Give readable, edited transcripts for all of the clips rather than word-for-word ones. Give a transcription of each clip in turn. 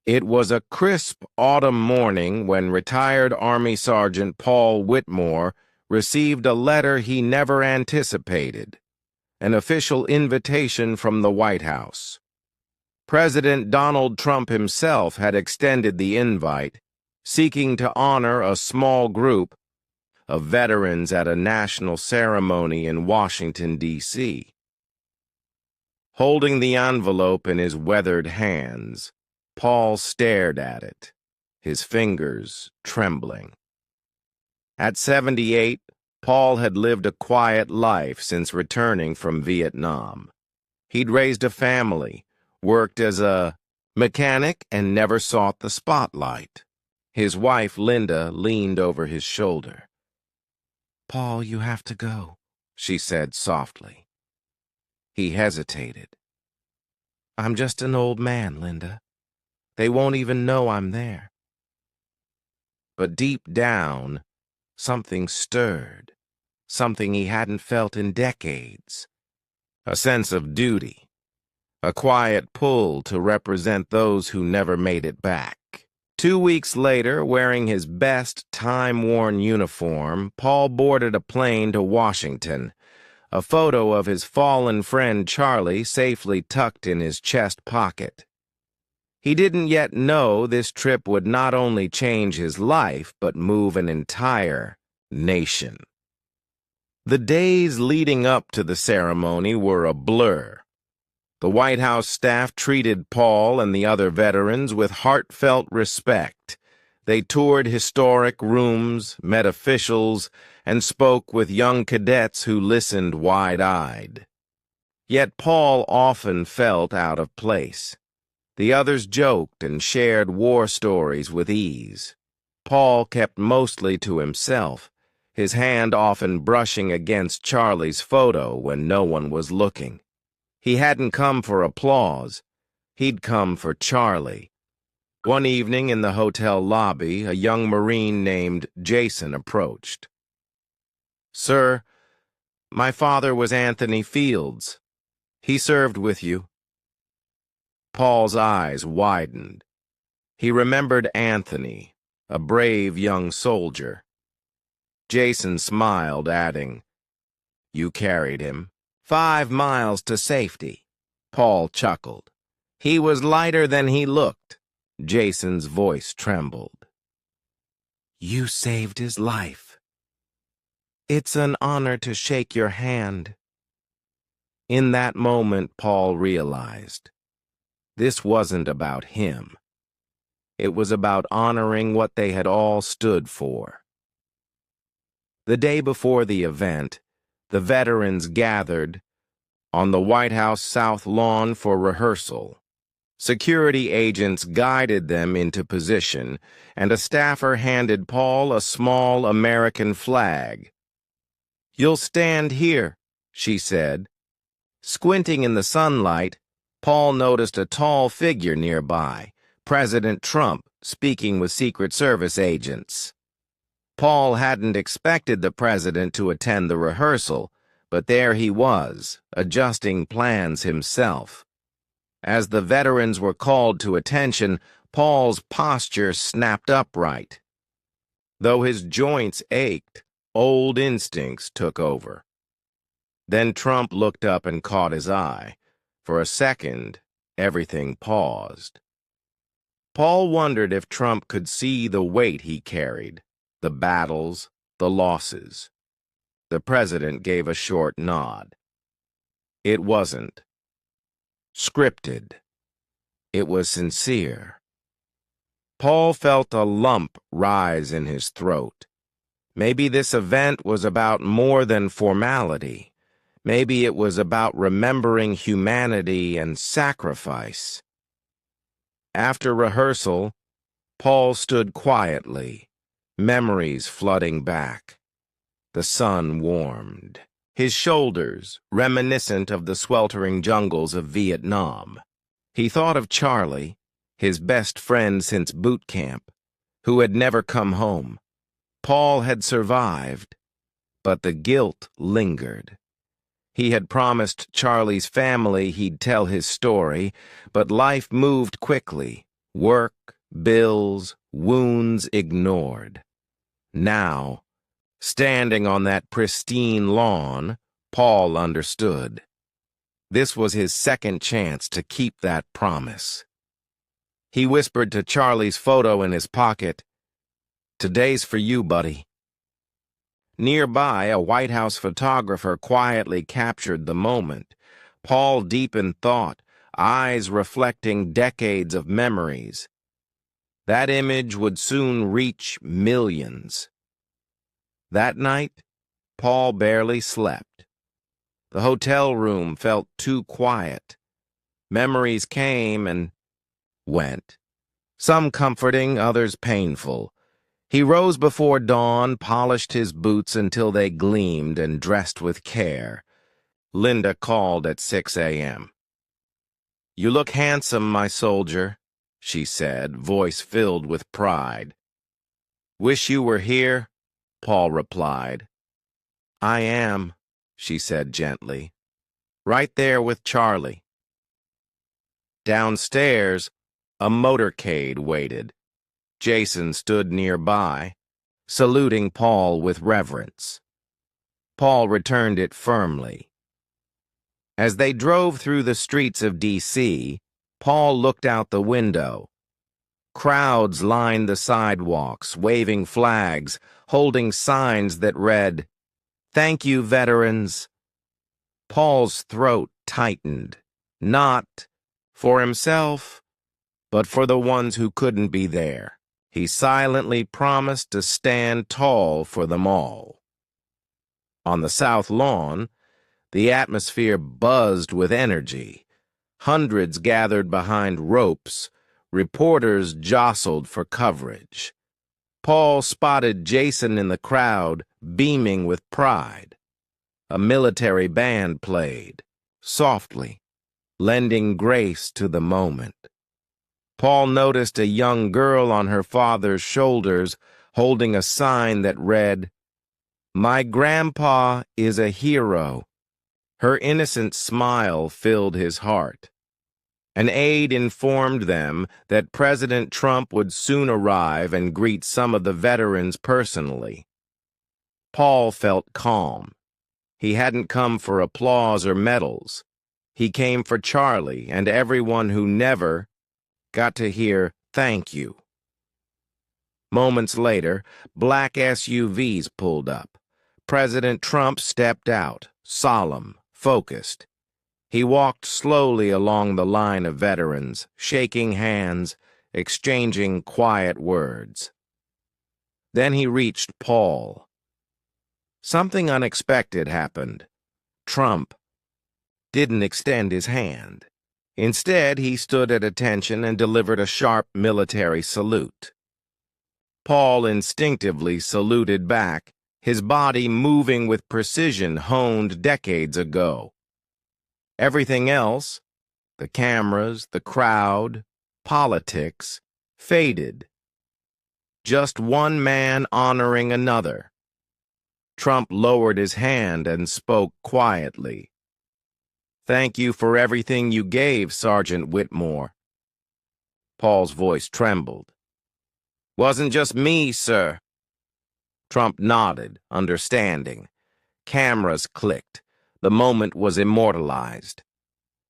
It was a crisp autumn morning when retired Army Sergeant Paul Whitmore received a letter he never anticipated, an official invitation from the White House. President Donald Trump himself had extended the invite, seeking to honor a small group of veterans at a national ceremony in Washington, D.C. Holding the envelope in his weathered hands, Paul stared at it, his fingers trembling. At 78, Paul had lived a quiet life since returning from Vietnam. He'd raised a family, worked as a mechanic, and never sought the spotlight. His wife, Linda, leaned over his shoulder. "Paul, you have to go," she said softly. He hesitated. "I'm just an old man, Linda. They won't even know I'm there." But deep down, something stirred, something he hadn't felt in decades. A sense of duty, a quiet pull to represent those who never made it back. 2 weeks later, wearing his best time-worn uniform, Paul boarded a plane to Washington, a photo of his fallen friend Charlie safely tucked in his chest pocket. He didn't yet know this trip would not only change his life, but move an entire nation. The days leading up to the ceremony were a blur. The White House staff treated Paul and the other veterans with heartfelt respect. They toured historic rooms, met officials, and spoke with young cadets who listened wide-eyed. Yet Paul often felt out of place. The others joked and shared war stories with ease. Paul kept mostly to himself, his hand often brushing against Charlie's photo when no one was looking. He hadn't come for applause. He'd come for Charlie. One evening in the hotel lobby, a young Marine named Jason approached. "Sir, my father was Anthony Fields. He served with you." Paul's eyes widened. He remembered Anthony, a brave young soldier. Jason smiled, adding, "You carried him 5 miles to safety." Paul chuckled. "He was lighter than he looked." Jason's voice trembled. "You saved his life. It's an honor to shake your hand." In that moment, Paul realized this wasn't about him. It was about honoring what they had all stood for. The day before the event, the veterans gathered on the White House South Lawn for rehearsal. Security agents guided them into position, and a staffer handed Paul a small American flag. "You'll stand here," she said. Squinting in the sunlight, Paul noticed a tall figure nearby, President Trump, speaking with Secret Service agents. Paul hadn't expected the president to attend the rehearsal, but there he was, adjusting plans himself. As the veterans were called to attention, Paul's posture snapped upright. Though his joints ached, old instincts took over. Then Trump looked up and caught his eye. For a second, everything paused. Paul wondered if Trump could see the weight he carried, the battles, the losses. The president gave a short nod. It wasn't scripted. It was sincere. Paul felt a lump rise in his throat. Maybe this event was about more than formality. Maybe it was about remembering humanity and sacrifice. After rehearsal, Paul stood quietly, memories flooding back. The sun warmed. His shoulders, reminiscent of the sweltering jungles of Vietnam. He thought of Charlie, his best friend since boot camp, who had never come home. Paul had survived, but the guilt lingered. He had promised Charlie's family he'd tell his story, but life moved quickly. Work, bills, wounds ignored. Now, standing on that pristine lawn, Paul understood. This was his second chance to keep that promise. He whispered to Charlie's photo in his pocket, "Today's for you, buddy." Nearby, a White House photographer quietly captured the moment. Paul deep in thought, eyes reflecting decades of memories. That image would soon reach millions. That night, Paul barely slept. The hotel room felt too quiet. Memories came and went, some comforting, others painful. He rose before dawn, polished his boots until they gleamed, and dressed with care. Linda called at 6 a.m. "You look handsome, my soldier," she said, voice filled with pride. "Wish you were here," Paul replied. "I am," she said gently. "Right there with Charlie." Downstairs, a motorcade waited. Jason stood nearby, saluting Paul with reverence. Paul returned it firmly. As they drove through the streets of D.C., Paul looked out the window. Crowds lined the sidewalks, waving flags, holding signs that read, "Thank you, veterans." Paul's throat tightened, not for himself, but for the ones who couldn't be there. He silently promised to stand tall for them all. On the South Lawn, the atmosphere buzzed with energy. Hundreds gathered behind ropes. Reporters jostled for coverage. Paul spotted Jason in the crowd, beaming with pride. A military band played, softly, lending grace to the moment. Paul noticed a young girl on her father's shoulders holding a sign that read, "My grandpa is a hero." Her innocent smile filled his heart. An aide informed them that President Trump would soon arrive and greet some of the veterans personally. Paul felt calm. He hadn't come for applause or medals. He came for Charlie and everyone who never got to hear "thank you." Moments later, black SUVs pulled up. President Trump stepped out, solemn, focused. He walked slowly along the line of veterans, shaking hands, exchanging quiet words. Then he reached Paul. Something unexpected happened. Trump didn't extend his hand. Instead, he stood at attention and delivered a sharp military salute. Paul instinctively saluted back, his body moving with precision honed decades ago. Everything else, the cameras, the crowd, politics, faded. Just one man honoring another. Trump lowered his hand and spoke quietly. "Thank you for everything you gave, Sergeant Whitmore." Paul's voice trembled. "Wasn't just me, sir." Trump nodded, understanding. Cameras clicked. The moment was immortalized.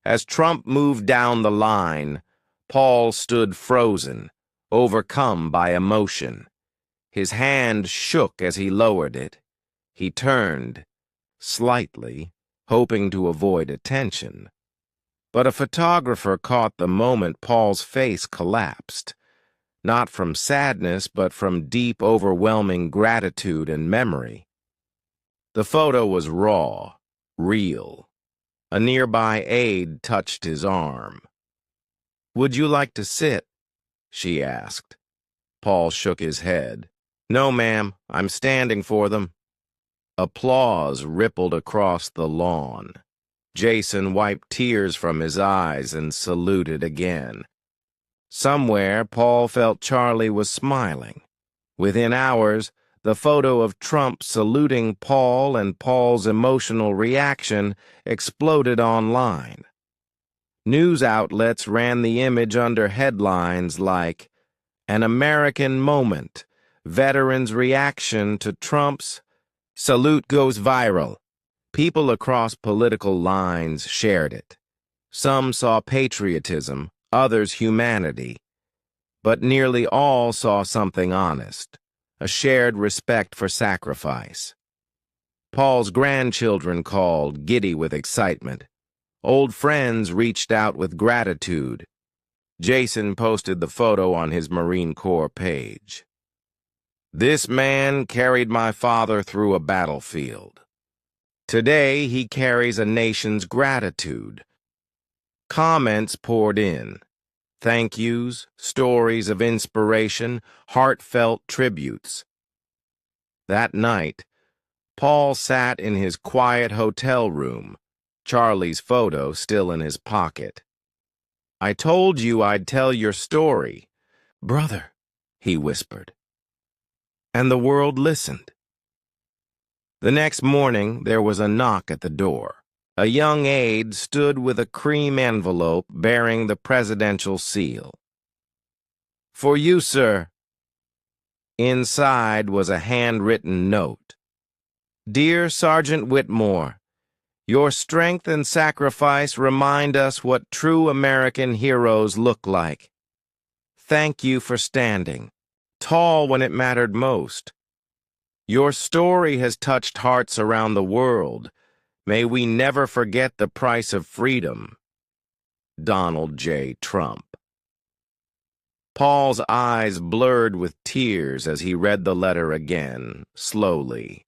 As Trump moved down the line, Paul stood frozen, overcome by emotion. His hand shook as he lowered it. He turned, slightly, hoping to avoid attention. But a photographer caught the moment Paul's face collapsed, not from sadness but from deep, overwhelming gratitude and memory. The photo was raw, real. A nearby aide touched his arm. "Would you like to sit?" she asked. Paul shook his head. "No, ma'am, I'm standing for them." Applause rippled across the lawn. Jason wiped tears from his eyes and saluted again. Somewhere, Paul felt Charlie was smiling. Within hours, the photo of Trump saluting Paul and Paul's emotional reaction exploded online. News outlets ran the image under headlines like, "An American Moment, Veterans' Reaction to Trump's Salute Goes Viral." People across political lines shared it. Some saw patriotism, others humanity, but nearly all saw something honest, a shared respect for sacrifice. Paul's grandchildren called, giddy with excitement. Old friends reached out with gratitude. Jason posted the photo on his Marine Corps page. "This man carried my father through a battlefield. Today he carries a nation's gratitude." Comments poured in. Thank yous, stories of inspiration, heartfelt tributes. That night, Paul sat in his quiet hotel room, Charlie's photo still in his pocket. "I told you I'd tell your story, brother," he whispered. And the world listened. The next morning, there was a knock at the door. A young aide stood with a cream envelope bearing the presidential seal. "For you, sir." Inside was a handwritten note. "Dear Sergeant Whitmore, your strength and sacrifice remind us what true American heroes look like. Thank you for standing tall when it mattered most. Your story has touched hearts around the world. May we never forget the price of freedom. Donald J. Trump." Paul's eyes blurred with tears as he read the letter again, slowly.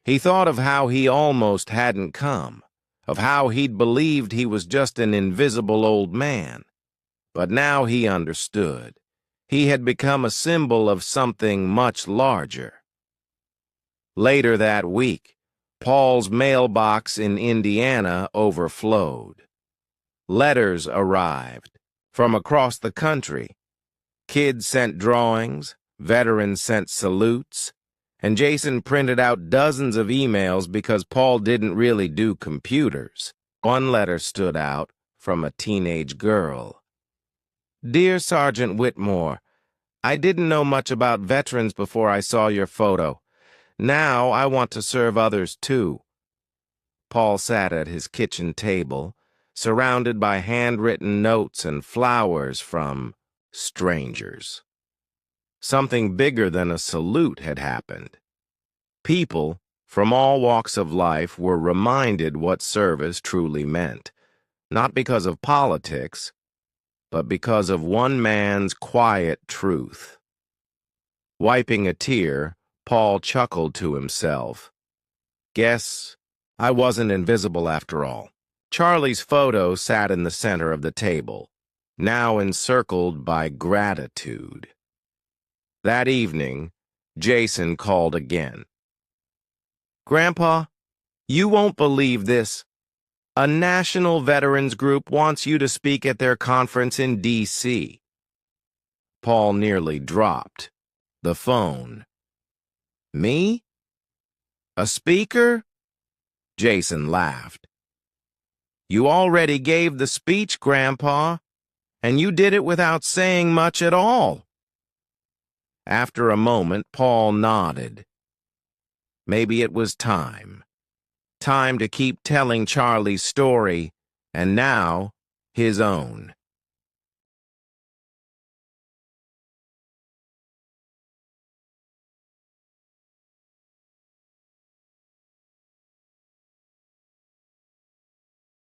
He thought of how he almost hadn't come, of how he'd believed he was just an invisible old man. But now he understood. He had become a symbol of something much larger. Later that week, Paul's mailbox in Indiana overflowed. Letters arrived from across the country. Kids sent drawings, veterans sent salutes, and Jason printed out dozens of emails because Paul didn't really do computers. One letter stood out from a teenage girl. "Dear Sergeant Whitmore, I didn't know much about veterans before I saw your photo. Now I want to serve others too." Paul sat at his kitchen table, surrounded by handwritten notes and flowers from strangers. Something bigger than a salute had happened. People from all walks of life were reminded what service truly meant, not because of politics, but because of one man's quiet truth. Wiping a tear, Paul chuckled to himself. Guess I wasn't invisible after all. Charlie's photo sat in the center of the table, now encircled by gratitude. That evening, Jason called again. "Grandpa, you won't believe this. A national veterans group wants you to speak at their conference in D.C. Paul nearly dropped the phone. "Me? A speaker?" Jason laughed. "You already gave the speech, Grandpa, and you did it without saying much at all." After a moment, Paul nodded. Maybe it was time. Time to keep telling Charlie's story, and now his own.